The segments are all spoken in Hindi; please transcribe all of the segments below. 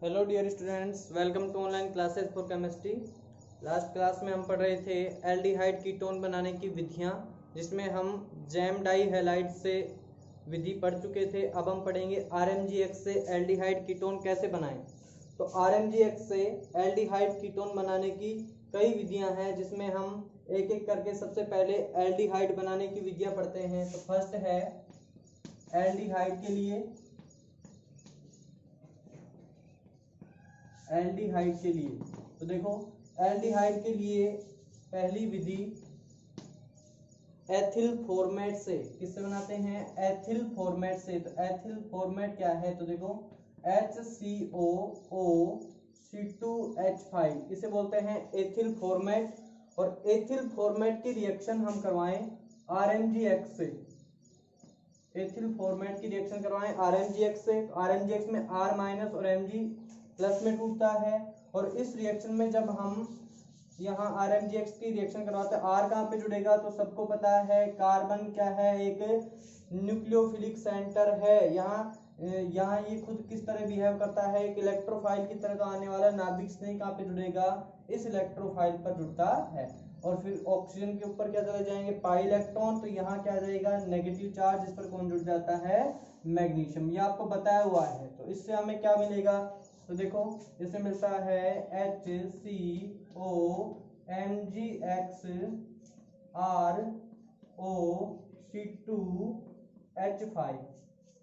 Hello dear students, welcome to online classes for chemistry. Last class में हम पढ़ रहे थे एल्डिहाइड कीटोन बनाने की विधियां, जिसमें हम जैम डाई हैलाइड से विधि पढ़ चुके थे। अब हम पढ़ेंगे आरएमजीएक्स से एल्डिहाइड कीटोन कैसे बनाएं। तो आरएमजीएक्स से एल्डिहाइड कीटोन बनाने की कई विधियां हैं, जिसमें हम एक एक करके सबसे पहले एल्डिहाइड बनाने की विधियां पढ़ते हैं। तो फर्स्ट है एल्डिहाइड के लिए तो देखो, एल्डिहाइड के लिए पहली विधि एथिल फॉर्मेट से। किससे बनाते हैं? एथिल फॉर्मेट से। तो एथिल फॉर्मेट क्या है? तो देखो, HCOOC2H5 इसे बोलते हैं एथिल फॉर्मेट। और एथिल फॉर्मेट की रिएक्शन हम करवाएं आरएमजीएक्स से। एथिल फॉर्मेट की रिएक्शन करवाएं आरएमजीएक्स से। आरएमजीएक्स में R माइनस और Mg प्लस में टूटता है। और इस रिएक्शन में जब हम यहाँ आरएमजीएक्स की रिएक्शन करवाते हैं, R कहाँ पे जुड़ेगा? तो सबको पता है कार्बन क्या है, एक न्यूक्लियोफिलिक सेंटर है। यहाँ ये खुद किस तरह बिहेव करता है, एक इलेक्ट्रोफाइल की तरह का आने वाला नाभिक स्नेह कहाँ पे जुड़ेगा? इस इलेक्ट्रोफाइल पर जुड़ता है। और फिर ऑक्सीजन के ऊपर क्या चले जाएंगे? Pi electron. तो यहाँ क्या जाएगा? नेगेटिव चार्ज, जिस पर कौन जुड़ जाता है? मैग्नीशियम। ये आपको बताया हुआ है। तो इससे हमें क्या मिलेगा? तो देखो, इससे मिलता है HCOMgXROC2H5।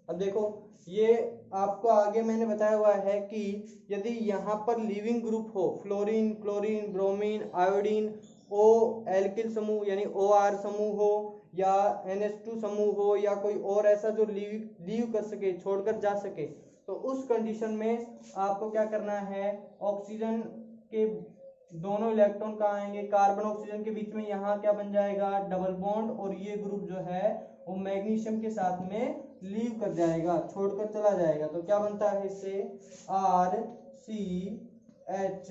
अब देखो, ये आपको आगे मैंने बताया हुआ है कि यदि यहाँ पर लिविंग ग्रुप हो, fluorine, chlorine, bromine, iodine, O alkyl समूह यानी OR समूह हो, या NH2 समूह हो, या कोई और ऐसा जो लीव कर सके, छोड़कर जा सके, तो उस कंडीशन में आपको क्या करना है? ऑक्सीजन के दोनों इलेक्ट्रॉन कहाँ आएंगे? कार्बन ऑक्सीजन के बीच में यहाँ क्या बन जाएगा? Double bond. और ये ग्रुप जो है वो मैग्नीशियम के साथ में लीव कर जाएगा, छोड़कर चला जाएगा। तो क्या बनता है इससे? RCH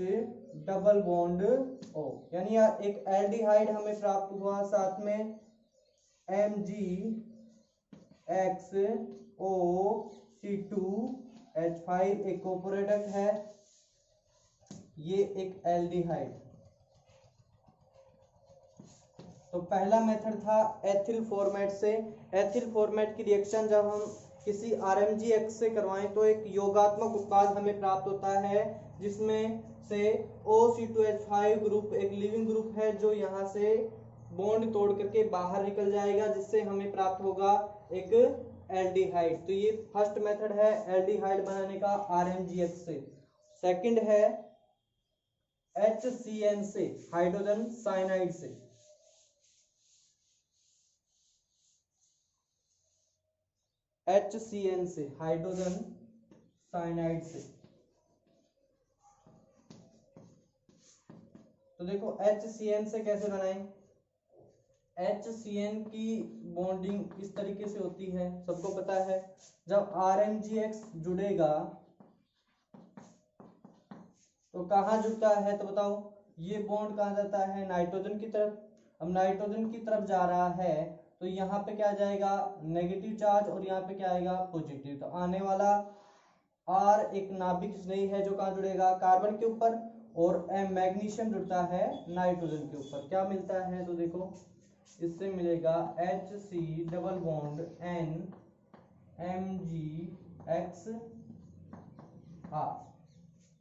डबल बॉन्ड O, यानी एक एल्डिहाइड हमें प्राप्त हुआ। साथ में MgXOC2H5 एक कोप्रोडक्ट है। ये एक एल्डिहाइड। तो पहला मेथड था एथिल फॉर्मेट से। एथिल फॉर्मेट की रिएक्शन जब हम किसी आरएमजीएक्स से करवाएं तो एक योगात्मक उत्पाद हमें प्राप्त होता है, जिसमें से OC2H5 ग्रुप एक लिविंग ग्रुप है, जो यहाँ से बॉन्ड तोड़ करके बाहर निकल जाएगा, जिससे हमें प्राप्त होगा एक एल्डिहाइड। तो ये फर्स्ट मेथड है एल्डिहाइड बनाने का आरएमजीएक्स से। सेकंड है HCN से, हाइड्रोजन साइनाइड से। HCN से, हाइड्रोजन साइनाइड से। तो देखो, HCN से कैसे बनाएं? HCN की बॉन्डिंग इस तरीके से होती है, सबको पता है। जब RMGX जुड़ेगा तो कहाँ जुड़ता है? तो बताओ, ये बॉन्ड कहाँ जाता है? नाइट्रोजन की तरफ। अब नाइट्रोजन की तरफ जा रहा है तो यहाँ पे क्या जाएगा? Negative charge. और यहाँ पे क्या आएगा? पॉजिटिव। तो आने वाला R एक नाभिक स्नेही है, जो कहाँ जुड़ेगा? कार्बन के ऊपर। और मैग्नीशियम जुड़ता है नाइट्रोजन के ऊपर। क्या मिलता है? तो देखो, इससे मिलेगा HC double bond N MgXR।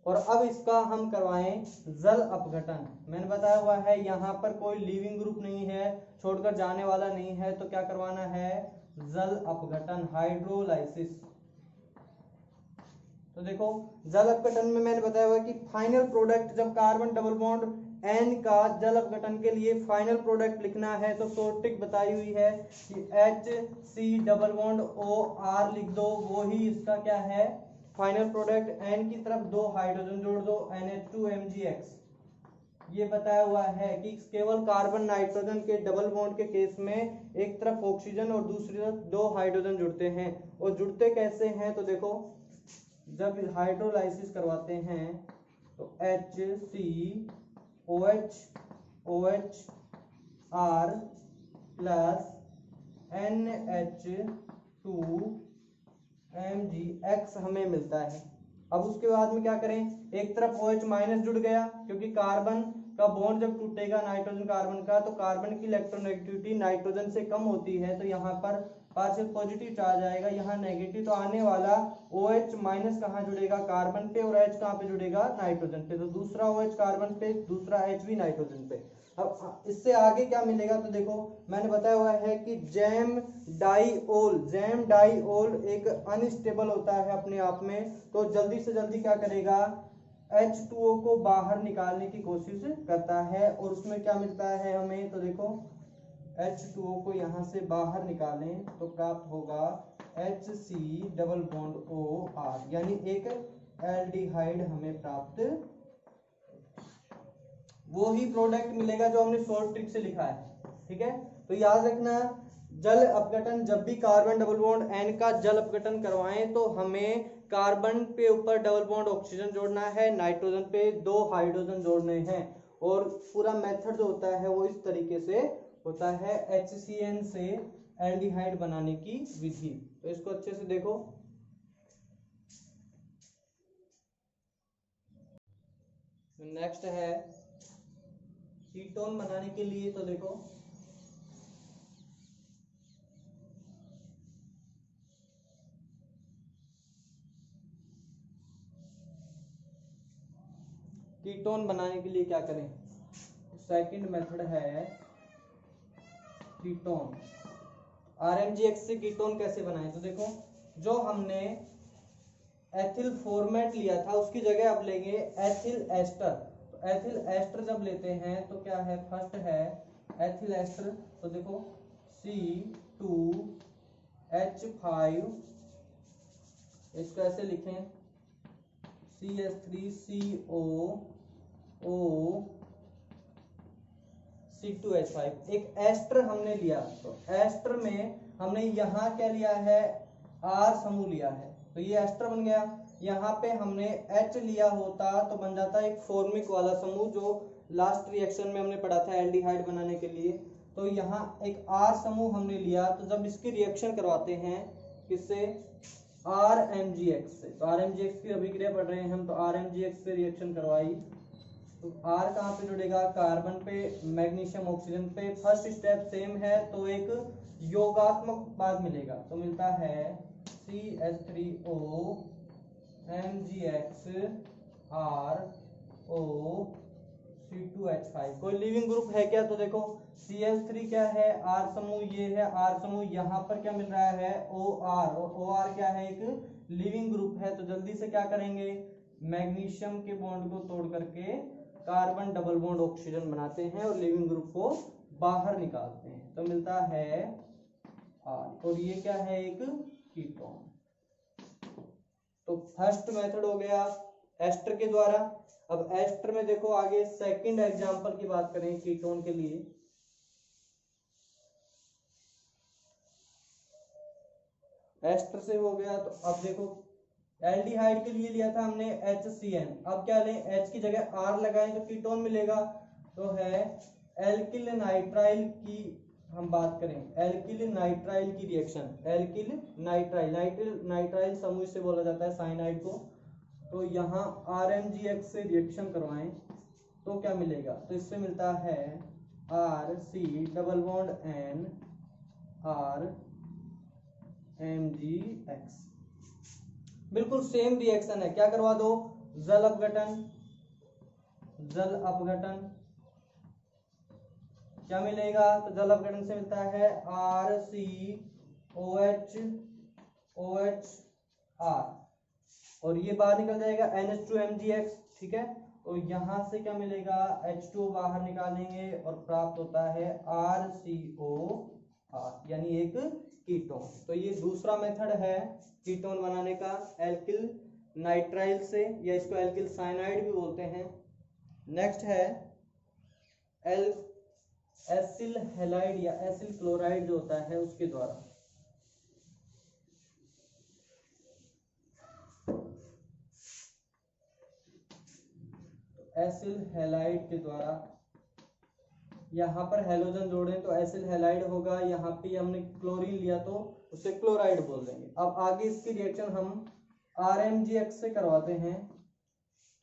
और अब इसका हम करवाएं जल अपघटन। मैंने बताया हुआ है यहाँ पर कोई लिविंग ग्रुप नहीं है, छोड़कर जाने वाला नहीं है, तो क्या करवाना है? जल अपघटन, हाइड्रोलाइसिस। तो देखो, जल अपघटन में मैंने बताया हुआ कि फाइनल प्रोडक्ट, जब कार्बन डबल बॉन्ड N का जल अपघटन के लिए फाइनल प्रोडक्ट लिखना है तो शॉर्ट ट्रिक बताई हुई है कि HC डबल बॉन्ड OR लिख दो, वो ही इसका क्या है? Final product. N की तरफ 2 हाइड्रोजन जोड़ दो, NH2MgX। ये बताया हुआ है कि केवल कार्बन नाइट्रोजन के डबल बॉन्ड के केस में एक तरफ ऑक्सीजन और दूसरी तरफ 2 हाइड्रोजन जुड़ते हैं। और जुड़ते कैसे हैं? तो देखो, जब हाइड्रोलाइसिस करवाते हैं तो HCOHR प्लस NH2MgX हमें मिलता है। अब उसके बाद में क्या करें, एक तरफ OH माइनस जुड़ गया, क्योंकि कार्बन का बॉन्ड जब टूटेगा नाइट्रोजन कार्बन का तो कार्बन की इलेक्ट्रोनेगेटिविटी नाइट्रोजन से कम होती है, तो यहाँ पर पार्शियल पॉजिटिव चार्ज आएगा, यहाँ नेगेटिव, तो आने वाला OH माइनस कहाँ जुड़ेगा, कार्बन पे, और H कहाँ पे जुड़ेगा, नाइट्रोजन पे, तो दूसरा OH कार्बन पे, दूसरा H भी नाइट्रोजन पे। अब इससे आगे क्या मिलेगा, तो देखो मैंने बताया हुआ है कि जैम डाइओल एक अनस्टेबल होता है अपने आप में, तो जल्दी से जल्दी क्या करेगा, H2O को बाहर निकालने की कोशिश करता है, और उसमें क्या मिलता है हमें, तो देखो H2O को यहाँ से बाहर निकालें तो प्राप्त होगा HC डबल बॉन्ड OR, यानी एक एल्डिहाइड हमें प्राप्त, वो ही प्रोडक्ट मिलेगा जो हमने शॉर्ट ट्रिक से लिखा है। ठीक है, तो याद रखना, जल अपघटन, जब भी कार्बन डबल बॉन्ड N का जल अपघटन करवाएं तो हमें कार्बन पे ऊपर डबल बॉन्ड ऑक्सीजन जोड़ना है, नाइट्रोजन पे 2 हाइड्रोजन जोड़ने हैं, और पूरा मेथड जो होता है वो इस तरीके से होता है, HCN से एल्डिहाइड बनाने की विधि। तो इसको अच्छे से देखो। नेक्स्ट है कीटोन बनाने के लिए, तो देखो कीटोन बनाने के लिए क्या करें, सेकंड मेथड है कीटोन। RMGX से कीटोन कैसे बनाएं, तो देखो जो हमने एथिल फॉर्मेट लिया था उसकी जगह आप लेंगे एथिल एस्टर। तो एथिल एस्टर जब लेते हैं तो क्या है, फर्स्ट है एथिल एस्टर, तो देखो C2H5, इसको ऐसे लिखें CH3COO C2H5, एक एस्टर हमने लिया, तो एस्टर में हमने यहाँ क्या लिया है, R समूह लिया है, तो ये एस्टर बन गया। यहाँ पे हमने H लिया होता तो बन जाता एक फॉर्मिक वाला समूह, जो लास्ट रिएक्शन में हमने पढ़ा था एल्डिहाइड बनाने के लिए। तो यहाँ एक R समूह हमने लिया, तो जब इसकी रिएक्शन करवाते हैं किससे, RMGX से, तो RMGX की अभिक्रिया पढ़ रहे हैं हम, तो RMGX से रिएक्शन करवाई, तो R कहाँ पे जुड़ेगा, कार्बन पे, मैग्नीशियम ऑक्सीजन पे, फर्स्ट स्टेप सेम है, तो एक योगात्मक उत्पाद मिलेगा, तो मिलता है CH3O MgX RO C2H5। कोई लिविंग ग्रुप है क्या, तो देखो CH3 क्या है, R समूह, ये है R समूह, यहाँ पर क्या मिल रहा है OR, और OR क्या है, एक लिविंग ग्रुप है, तो जल्दी से क्या करेंगे, मैग्नीशियम के बॉन्ड को तोड़ करके कार्बन डबल बॉन्ड ऑक्सीजन बनाते हैं और लिविंग ग्रुप को बाहर निकालते हैं, तो मिलता है R, और ये क्या है, एक कीटोन। तो फर्स्ट मेथड हो गया एस्टर के द्वारा। अब एस्टर में देखो आगे सेकंड एग्जांपल की बात करें कीटोन के लिए, एस्टर से हो गया, तो अब देखो एल्डिहाइड के लिए लिया था हमने HCN, अब क्या लें, H की जगह R लगाएं तो कीटोन मिलेगा, तो है एल्किल नाइट्राइल की हम बात करें, एल्किल नाइट्राइल की रिएक्शन, एल्किल नाइट्राइल समूह से बोला जाता है साइनाइड को, तो यहाँ RMGX से रिएक्शन करवाएं तो क्या मिलेगा, तो इससे मिलता है RC double bond N RMGX, बिल्कुल सेम रिएक्शन है, क्या करवा दो, जल अपघटन, क्या मिलेगा, तो जल अपघटन से मिलता है RCOHR, और ये बाहर निकल जाएगा NH2MgX, ठीक है, तो यहां से क्या मिलेगा, H2O बाहर निकालेंगे और प्राप्त होता है RCOR, यानी एक कीटोन। तो ये दूसरा मेथड है कीटोन बनाने का एल्किल नाइट्राइल से, या इसको एल्किल साइनाइड भी बोलते हैं। नेक्स्ट है एसिल हैलाइड या एसिल क्लोराइड जो होता है उसके द्वारा। एसिल हैलाइड के द्वारा, यहाँ पर हेलोजन जोड़ें तो एसिल हैलाइड होगा, यहाँ पे हमने क्लोरीन लिया तो उसे क्लोराइड बोल देंगे। अब आगे इसकी रिएक्शन हम RMGX से करवाते हैं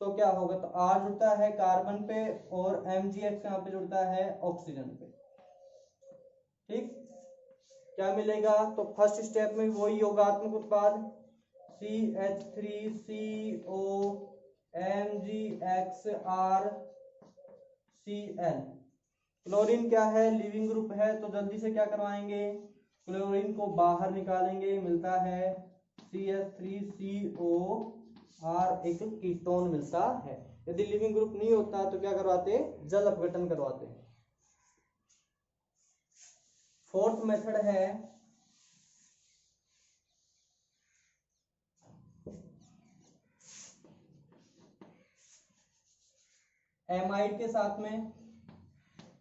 तो क्या होगा, तो R जुड़ता है कार्बन पे और MgX यहाँ पे जुड़ता है ऑक्सीजन पे। ठीक, क्या मिलेगा, तो फर्स्ट स्टेप में वही योगात्मक उत्पाद CH3CO MgXRCl। क्लोरीन क्या है, लिविंग ग्रुप है, तो जल्दी से क्या करवाएंगे, क्लोरीन को बाहर निकालेंगे, मिलता है CH3CO और एक कीटोन मिलता है। यदि लिविंग ग्रुप नहीं होता तो क्या करवाते, जल अपघटन करवाते। फोर्थ मेथड है एमाइड के साथ में,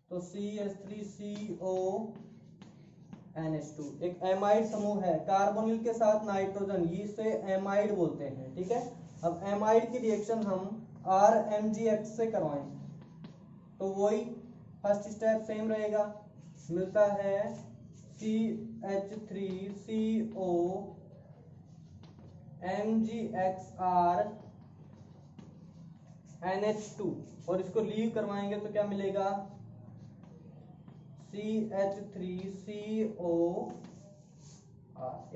तो CH3CONH2 एक एमाइड समूह है, कार्बोनिल के साथ नाइट्रोजन, इसे एमाइड बोलते हैं। ठीक है, अब एमाइड की रिएक्शन हम RMGX से करवाएं तो वही फर्स्ट स्टेप सेम रहेगा, मिलता है CH3CO MgXRNH2 और इसको लीव करवाएंगे तो क्या मिलेगा, CH3CO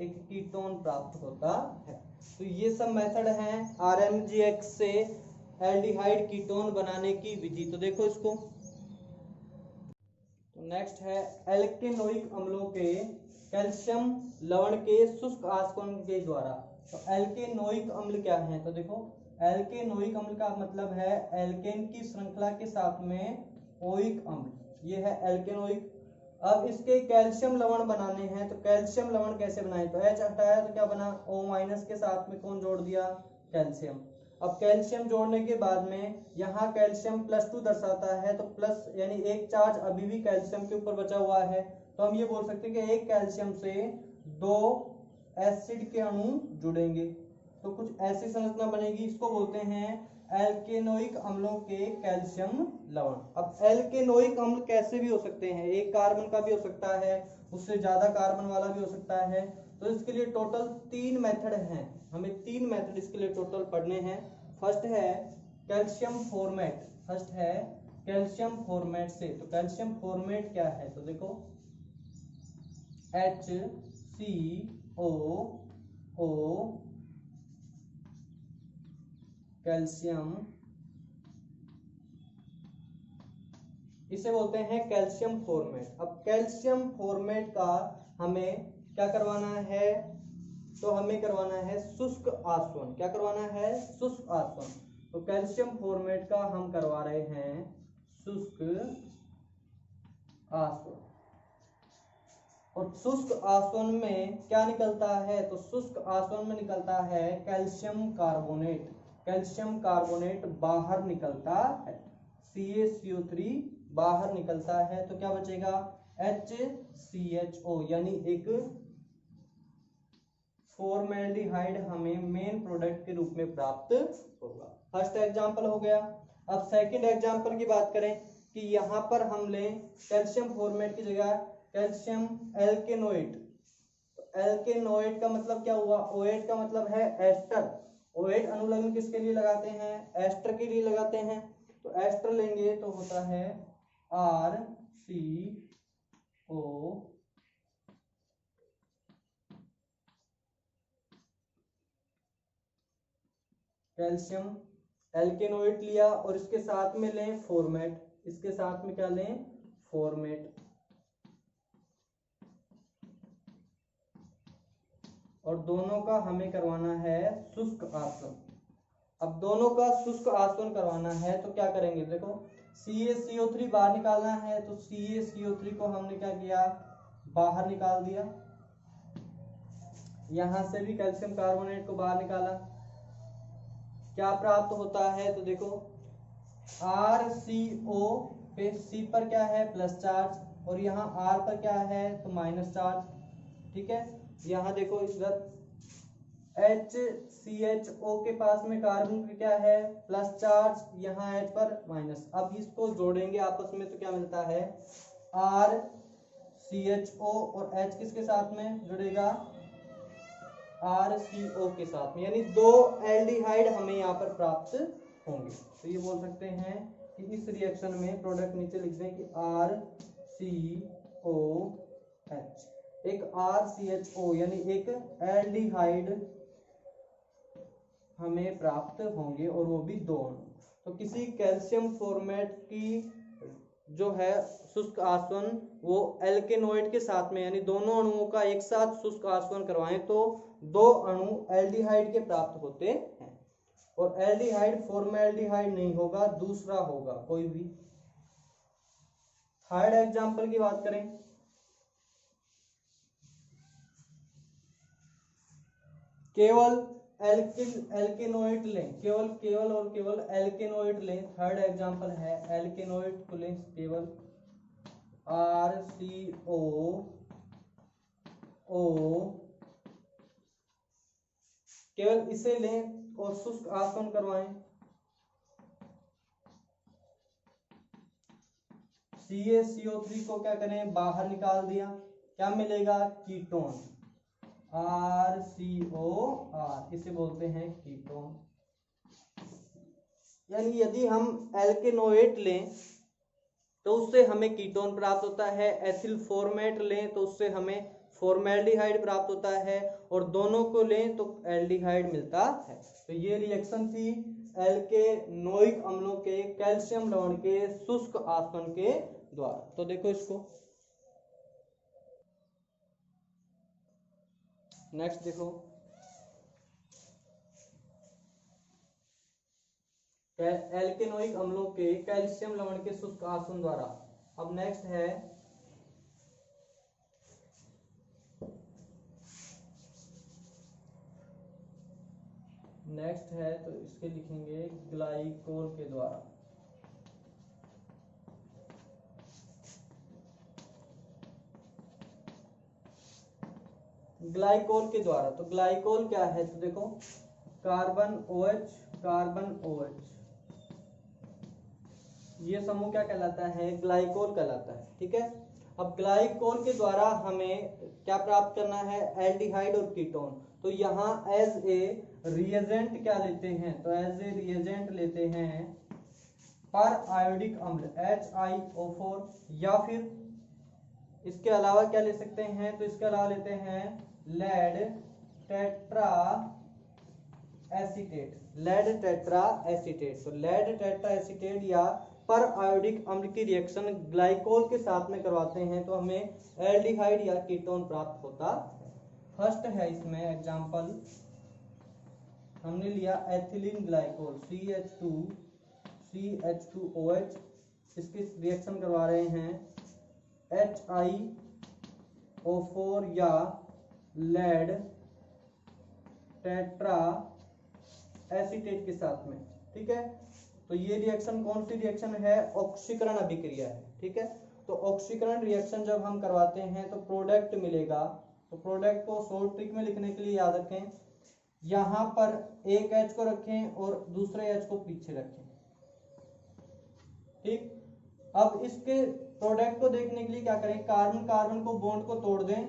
एक कीटोन प्राप्त होता है। तो ये सब मेथड हैं RMGX से एल्डिहाइड कीटोन बनाने की विधि। तो देखो इसको, तो नेक्स्ट है एल्केनोइक अम्लों के कैल्शियम लवण के शुष्क आसवन के द्वारा। तो एल्केनोइक अम्ल क्या है, तो देखो एल्केनोइक अम्ल का मतलब है एल्केन की श्रृंखला के साथ में ओइक अम्ल, ये है एल्केनोइक। अब इसके कैल्शियम लवण बनाने हैं, तो कैल्शियम लवण कैसे बनाए, तो H हटाया तो क्या बना, O- के साथ में कौन जोड़ दिया, कैल्शियम। अब कैल्शियम जोड़ने के बाद में यहाँ कैल्शियम +2 दर्शाता है, तो प्लस यानी एक चार्ज अभी भी कैल्शियम के ऊपर बचा हुआ है, तो हम ये बोल सकते हैं कि एक कैल्शियम से 2 एसिड के अणु जुड़ेंगे, तो कुछ ऐसी संरचना बनेगी, इसको बोलते हैं एल्केनोइक अम्लों के कैल्शियम लवण। अब एल्केनोइक अम्ल कैसे भी हो सकते हैं, एक कार्बन का भी हो सकता है, उससे ज्यादा कार्बन वाला भी हो सकता है। तो इसके लिए टोटल 3 मेथड हैं, हमें 3 मेथड इसके लिए टोटल पढ़ने हैं। फर्स्ट है कैल्शियम फॉर्मेट, फर्स्ट है कैल्शियम फॉर्मेट से। तो कैल्शियम फॉर्मेट क्या है, तो देखो HCOO कैल्शियम, इसे बोलते हैं कैल्शियम फॉर्मेट। अब कैल्शियम फॉर्मेट का हमें क्या करवाना है, तो हमें करवाना है शुष्क आसवन। क्या करवाना है, शुष्क आसवन। तो कैल्शियम फॉर्मेट का हम करवा रहे हैं शुष्क आसवन। और शुष्क आसवन में क्या निकलता है, तो शुष्क आसवन में निकलता है कैल्शियम कार्बोनेट। कैल्शियम कार्बोनेट बाहर निकलता है, CaCO3 बाहर निकलता है, तो क्या बचेगा HCHO, यानी एक फॉर्मेल्डिहाइड हमें मेन प्रोडक्ट के रूप में प्राप्त होगा। फर्स्ट एग्जांपल हो गया। अब सेकंड एग्जांपल की बात करें कि यहाँ पर हम लें कैल्शियम फॉर्मेट की जगह कैल्शियम एल्केनोइड। तो एल्केनोइड का मतलब क्या हुआ, ओएट का मतलब है एस्टर। ओएट अनुलग्न किसके लिए लगाते हैं, एस्टर के लिए लगाते हैं। तो एस्टर लेंगे तो होता है RCO, कैल्शियम एल्केनोइड लिया और इसके साथ में लें फॉर्मेट, इसके साथ में क्या लें, फॉर्मेट, और दोनों का हमें करवाना है शुष्क आसवन। अब दोनों का शुष्क आसवन करवाना है तो क्या करेंगे, देखो CaCO3 बाहर निकालना है, तो CaCO3 को हमने क्या किया, बाहर निकाल दिया। यहां से भी कैल्शियम कार्बोनेट को बाहर निकाला, क्या प्राप्त होता है, तो देखो RCO पे C पर क्या है प्लस चार्ज और यहाँ R पर क्या है तो माइनस चार्ज। ठीक है, यहाँ देखो इधर HCHO के पास में कार्बन पे क्या है प्लस चार्ज, यहाँ H पर माइनस। अब इसको जोड़ेंगे आपस में तो क्या मिलता है RCHO और H किसके साथ में जुड़ेगा RCO के साथ में, यानी 2 एल्डिहाइड हमें यहाँ पर प्राप्त होंगे। तो ये बोल सकते हैं कि इस रिएक्शन में प्रोडक्ट नीचे लिख दें कि RCOH, एक RCHO यानी एक एल्डिहाइड हमें प्राप्त होंगे और वो भी 2 अणु। तो किसी कैल्शियम फॉर्मेट की जो है शुष्क आसवन वो एल्केनोइड के साथ में, यानी दोनों अणुओं का एक साथ शुष्क आसवन करवाएं तो 2 अणु एल्डिहाइड के प्राप्त होते हैं। और एल्डिहाइड फॉर्मेल्डिहाइड नहीं होगा, दूसरा होगा कोई भी। थर्ड एग्जांपल की बात करें, केवल एल्केनोइड लें, केवल और केवल एल्केनोइड लें। थर्ड एग्जांपल है एल्केनोइड को लें, केवल RCOO, केवल इसे लें और शुष्क आसवन करवाएं। CaCO3 को क्या करें, बाहर निकाल दिया, क्या मिलेगा, कीटोन, RCOR, इसे बोलते हैं कीटोन। यानी यदि हम एल्केनोइड लें तो उससे हमें कीटोन प्राप्त होता है, एथिल फॉर्मेट लें तो उससे हमें फॉर्मेल्डिहाइड प्राप्त होता है, और दोनों को लें तो एल्डिहाइड मिलता है। तो ये रिएक्शन थी एल्केनोइक अम्लों के कैल्शियम लवण के शुष्क आसवन के द्वारा। तो देखो इसको, नेक्स्ट देखो, एल्केनोइक अम्लों के कैल्शियम लवण के शुष्क आसवन द्वारा। अब नेक्स्ट है तो इसके लिखेंगे ग्लाइकोल के द्वारा। ग्लाइकोल के द्वारा, तो ग्लाइकोल क्या है, तो देखो कार्बन OH, ये समूह क्या कहलाता है, ग्लाइकोल कहलाता है। ठीक है, अब ग्लाइकोल के द्वारा हमें क्या प्राप्त करना है, एल्डिहाइड और कीटोन। तो यहाँ एज ए रिएजेंट क्या लेते हैं, तो एज ए रिएजेंट लेते हैं पर आयोडिक अम्ल HiO4, या फिर इसके अलावा क्या ले सकते हैं, तो इसके अलावा लेते हैं लेड टेट्रा एसीटेट, तो लेड टेट्रा एसीटेट या पर आयोडिक अम्ल की रिएक्शन ग्लाइकोल के साथ में करवाते हैं तो हमें एल्डिहाइड या कीटोन प्राप्त होता है। फर्स्ट है इसमें एग्जांपल, हमने लिया एथिलीन ग्लाइकोल CH2OH, इसकी रिएक्शन करवा रहे हैं HiO4 या लेड टेट्रा एसीटेट के साथ में। ठीक है, तो ये रिएक्शन कौन सी रिएक्शन है, ऑक्सीकरण अभिक्रिया है। ठीक है, तो ऑक्सीकरण रिएक्शन जब हम करवाते हैं तो प्रोडक्ट मिलेगा। तो प्रोडक्ट को शॉर्ट ट्रिक में लिखने के लिए याद रखें, यहां पर एक H को रखें और दूसरे H को पीछे रखें। ठीक, अब इसके प्रोडक्ट को देखने के लिए क्या करें, कार्बन कार्बन को बॉन्ड को तोड़ दें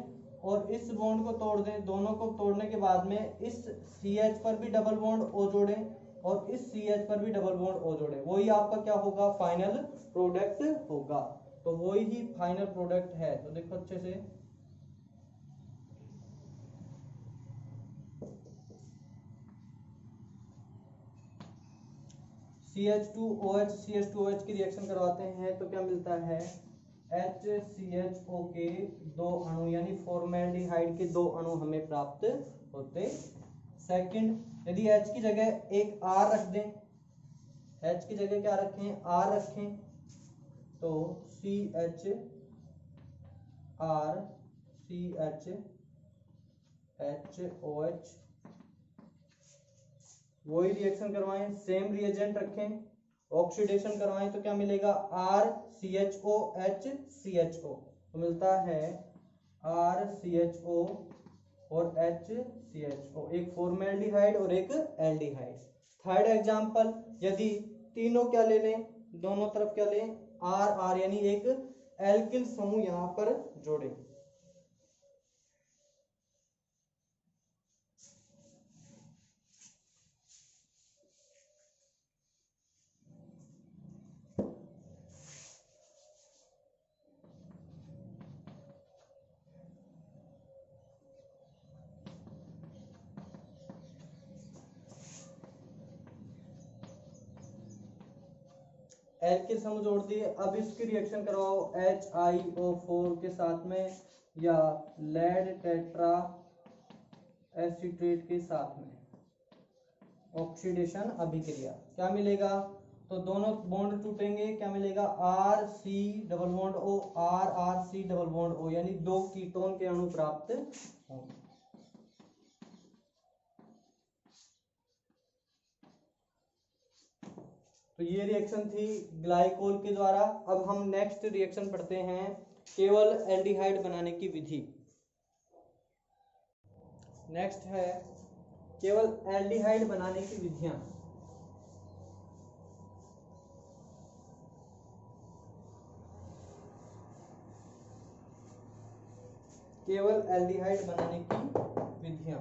और इस बॉन्ड को तोड़ दें, दोनों को तोड़ने के बाद में इस CH पर भी डबल बॉन्ड O जोड़ें और इस CH पर भी डबल बॉन्ड O जोड़ें, वही आपका क्या होगा, फाइनल प्रोडक्ट होगा। तो वही ही फाइनल प्रोडक्ट है। तो देखो अच्छे से, CH2OH की रिएक्शन करवाते हैं तो क्या मिलता है, HCHO के 2 अणु यानी फॉर्मेल्डिहाइड के 2 अणु हमें प्राप्त होते। सेकंड, यदि H की जगह एक R रख दें, H की जगह क्या रखें, R रखें, तो CHRCHOH, वही रिएक्शन करवाएं, सेम रिएजेंट रखें, ऑक्सीडेशन करवाएं तो क्या मिलेगा, RCHOHCHO, तो मिलता है RCHO और HCHO, एक फॉर्मेल्डिहाइड और एक एल्डिहाइड। थर्ड एग्जांपल, यदि तीनों क्या ले लें, दोनों तरफ क्या लें, R यानी एक एल्किल समूह यहां पर जोड़ें। एल्किल समूह जोड़ दिए, अब इसकी रिएक्शन करवाओ HiO4 के साथ में या लेड टेट्रा एसीटेट के साथ में, ऑक्सीडेशन अभिक्रिया, क्या मिलेगा? तो दोनों बॉन्ड टूटेंगे, क्या मिलेगा? RC double bond O, RRC double bond O, यानी 2 कीटोन के अणु प्राप्त होंगे। तो ये रिएक्शन थी ग्लाइकोल के द्वारा। अब हम नेक्स्ट रिएक्शन पढ़ते हैं, केवल एल्डिहाइड बनाने की विधि। नेक्स्ट है केवल एल्डिहाइड बनाने की विधियां। केवल एल्डिहाइड बनाने की विधियां।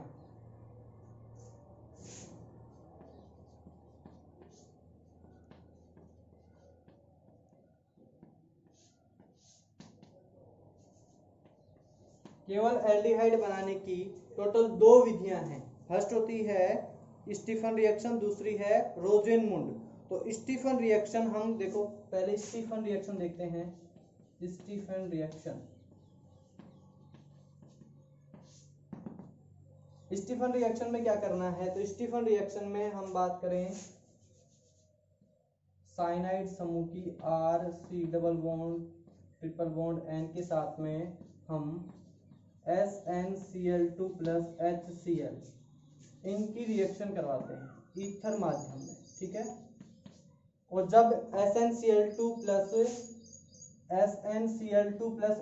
केवल एल्डिहाइड बनाने की टोटल 2 विधियां हैं। फर्स्ट होती है स्टीफन रिएक्शन, दूसरी है रोजेनमुंड। तो स्टीफन रिएक्शन हम देखो, पहले स्टीफन रिएक्शन देखते हैं। स्टीफन रिएक्शन, स्टीफन रिएक्शन में क्या करना है? तो स्टीफन रिएक्शन में हम बात करें साइनाइड समूह की RC double bond triple bond N के साथ में हम SnCl2 प्लस HCl इनकी रिएक्शन करवाते हैं ईथर माध्यम में, ठीक है। और जब SnCl2 प्लस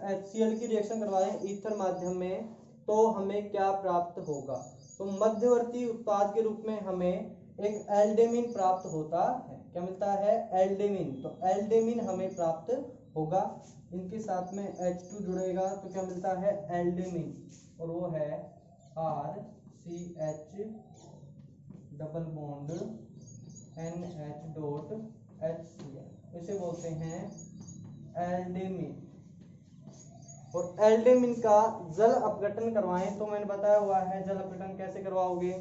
HCl की रिएक्शन करवाएं ईथर माध्यम में, तो हमें क्या प्राप्त होगा? तो मध्यवर्ती उत्पाद के रूप में हमें एक एल्डेमिन प्राप्त होता है। क्या मिलता है? एल्डेमिन। तो एल्डेमिन हमें प्राप्त होगा। इनके साथ में H2 जुड़ेगा तो क्या मिलता है? एल्डेमिन, और वो है RCH double bond NH dot HCl, इसे बोलते हैं एल्डेमिन। और एल्डेमिन का जल अपघटन करवाएं तो मैंने बताया हुआ है जल अपघटन कैसे करवाओगे।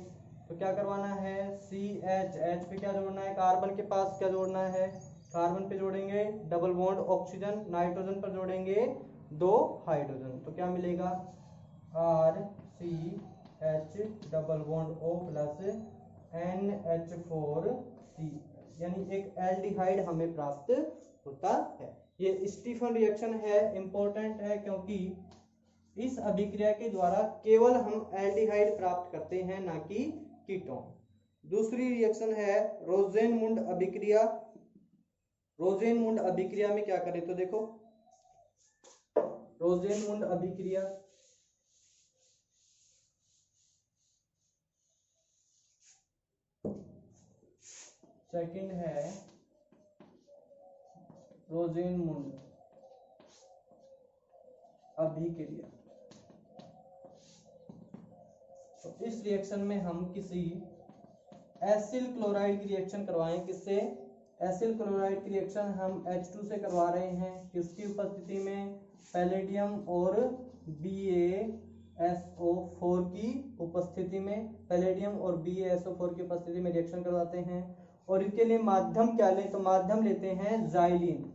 तो क्या करवाना है? CH पे क्या जोड़ना है? कार्बन के पास क्या जोड़ना है? कार्बन पे जोड़ेंगे डबल बॉन्ड ऑक्सीजन, नाइट्रोजन पर जोड़ेंगे 2 हाइड्रोजन, तो क्या मिलेगा? RCH double bond O plus NH4C, यानी एक एल्डिहाइड हमें प्राप्त होता है। ये स्टीफन रिएक्शन है, इंपॉर्टेंट है, क्योंकि इस अभिक्रिया के द्वारा केवल हम एल्डिहाइड प्राप्त करते हैं, ना कि कीटोन। दूसरी रिएक्शन है रोजेनमुंड अभिक्रिया। रोजेनमुंड अभिक्रिया में क्या करें? तो देखो, रोजेनमुंड अभिक्रिया सेकंड है रोजेनमुंड अभिक्रिया। तो इस रिएक्शन में हम किसी एसिल क्लोराइड की रिएक्शन करवाएं। किससे? एसिल क्लोराइड की रिएक्शन हम H2 से करवा रहे हैं। किसकी उपस्थिति में? पैलेडियम और BaSO4 की उपस्थिति में। पैलेडियम और BaSO4 की उपस्थिति में रिएक्शन करवाते हैं। और इसके लिए माध्यम क्या लें? तो माध्यम लेते हैं जाइलिन।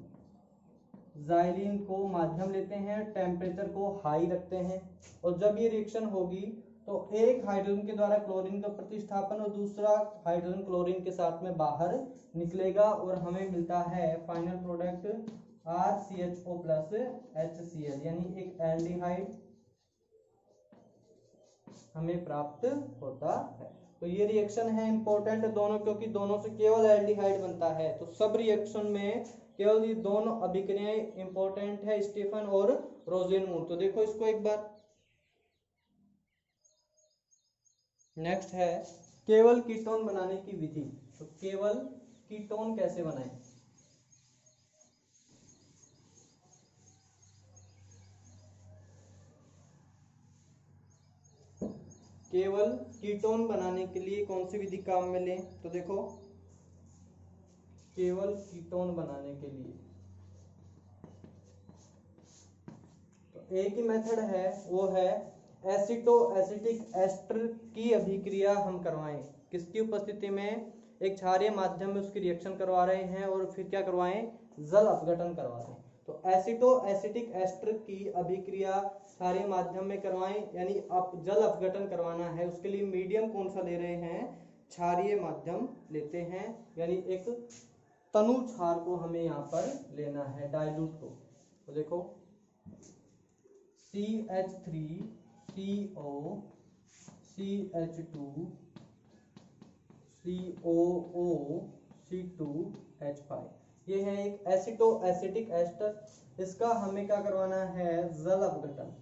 जाइलिन को माध्यम लेते हैं, टेम्परेचर को हाई रखते हैं। और जब ये रिएक्शन होगी तो एक हाइड्रोजन के द्वारा क्लोरीन का प्रतिस्थापन और दूसरा हाइड्रोजन क्लोरीन के साथ में बाहर निकलेगा और हमें मिलता है final product RCHO plus HCl, यानी एक एल्डिहाइड हमें प्राप्त होता है। तो ये रिएक्शन है इंपॉर्टेंट दोनों, क्योंकि दोनों से केवल एल्डिहाइड बनता है। तो सब रिएक्शन में केवल ये दोनों अभिक्रियाएं इंपॉर्टेंट है, स्टीफन और रोजेनमुंड। तो देखो इसको एक बार। नेक्स्ट है केवल कीटोन बनाने की विधि। तो केवल कीटोन कैसे बनाएं? केवल कीटोन बनाने के लिए कौन सी विधि काम में लें? तो देखो, केवल कीटोन बनाने के लिए तो एक ही मेथड है, वो है एसिटो एसिटिक एस्टर की अभिक्रिया हम करवाएं। किसकी उपस्थिति में? एक क्षारीय माध्यम में उसकी रिएक्शन करवा रहे हैं और फिर क्या करवाएं, जल अपघटन करवा दें। तो एसिटो एसिटिक एस्टर की अभिक्रिया क्षारीय माध्यम में करवाएं, यानी जल अपघटन करवाना है, उसके लिए मीडियम कौन सा ले रहे हैं, क्षारीय माध्यम लेते हैं, यानी एक तनु क्षार को हमें यहाँ पर लेना है, डाइल्यूट को। तो देखो CH3CO CH2 COO C2H5, ये है एक एसिटो एसिटिक एस्टर। इसका हमें क्या करवाना है, जल अपघटन,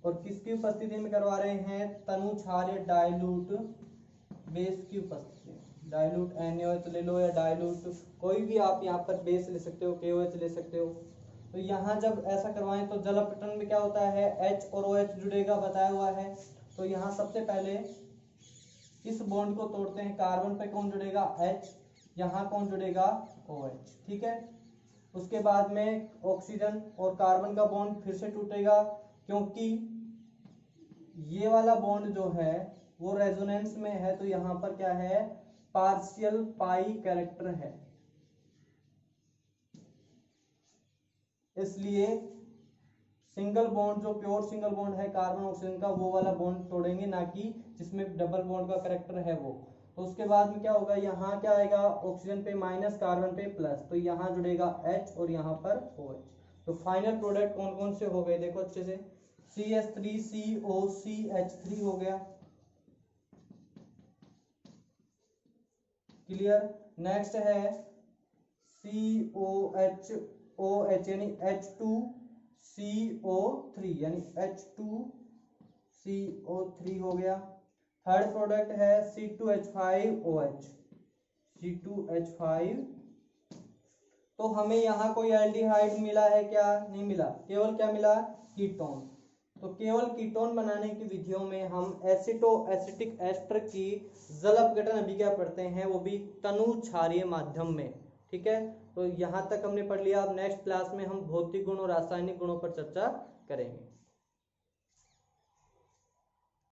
और किसकी उपस्थिति में करवा रहे हैं, तनु क्षार या डाइल्यूट बेस की उपस्थिति में। डाइल्यूट NaOH ले लो या डाइल्यूट कोई भी आप यहाँ पर बेस ले सकते हो, KOH ले सकते हो। तो यहाँ जब ऐसा करवाएं तो जल अपघटन में क्या होता है, H और OH जुड़ेगा, बताया हुआ है। तो यहाँ सबसे पहले इस बॉन्ड को तोड़ते हैं, कार्बन पे कौन जुड़ेगा, H, यहाँ कौन जुड़ेगा, OH, ठीक है। उसके बाद में ऑक्सीजन और कार्बन का बॉन्ड फिर से टूटेगा, क्योंकि ये वाला बॉन्ड जो है वो रेजोनेंस में है, तो यहाँ पर क्या है, पार्शियल पाई कैरेक्टर है, इसलिए सिंगल बॉन्ड जो प्योर सिंगल बॉन्ड है कार्बन ऑक्सीजन का, वो वाला बॉन्ड तोड़ेंगे, ना कि जिसमें डबल बॉन्ड का कैरेक्टर है वो। तो उसके बाद में क्या होगा, यहाँ क्या आएगा, ऑक्सीजन पे माइनस, कार्बन पे प्लस, तो यहाँ जुड़ेगा H और यहाँ पर OH। तो फाइनल प्रोडक्ट कौन कौन से हो गए, देखो अच्छे से, CH3CO CH3 हो गया, क्लियर। नेक्स्ट है COH OH यानी H2CO3 यानी H2CO3 हो गया। थर्ड प्रोडक्ट है C2H5OH C2H5। तो हमें यहाँ कोई एल्डिहाइड मिला है क्या, नहीं मिला, केवल क्या मिला, कीटोन। तो केवल कीटोन बनाने की विधियों में हम एसिटो एसिटिक एस्टर की जल अपघटन अभिक्रिया पढ़ते हैं, वो भी तनु क्षारीय माध्यम में, ठीक है। तो यहाँ तक हमने पढ़ लिया। अब नेक्स्ट क्लास में हम भौतिक गुण और रासायनिक गुणों पर चर्चा करेंगे।